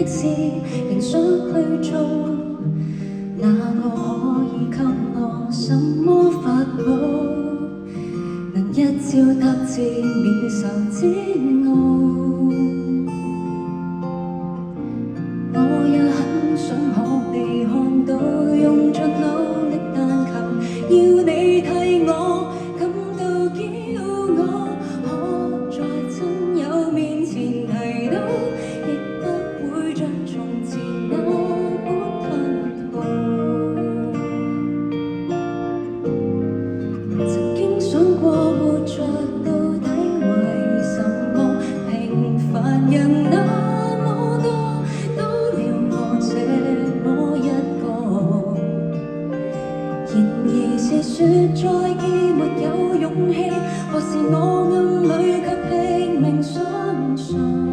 事仍想去做，那個可以給我什麼法寶，能一朝得志免受煎熬。我也很想學你看到，用盡努力但求要你替我感到驕傲，可在親友面前提到，亦不會像從前那般吞吐。曾經想過活着到底為什麼，平凡人那麼多，到了我這麼一個。然而是說再見沒有勇氣，或是我暗裏卻拼命相信。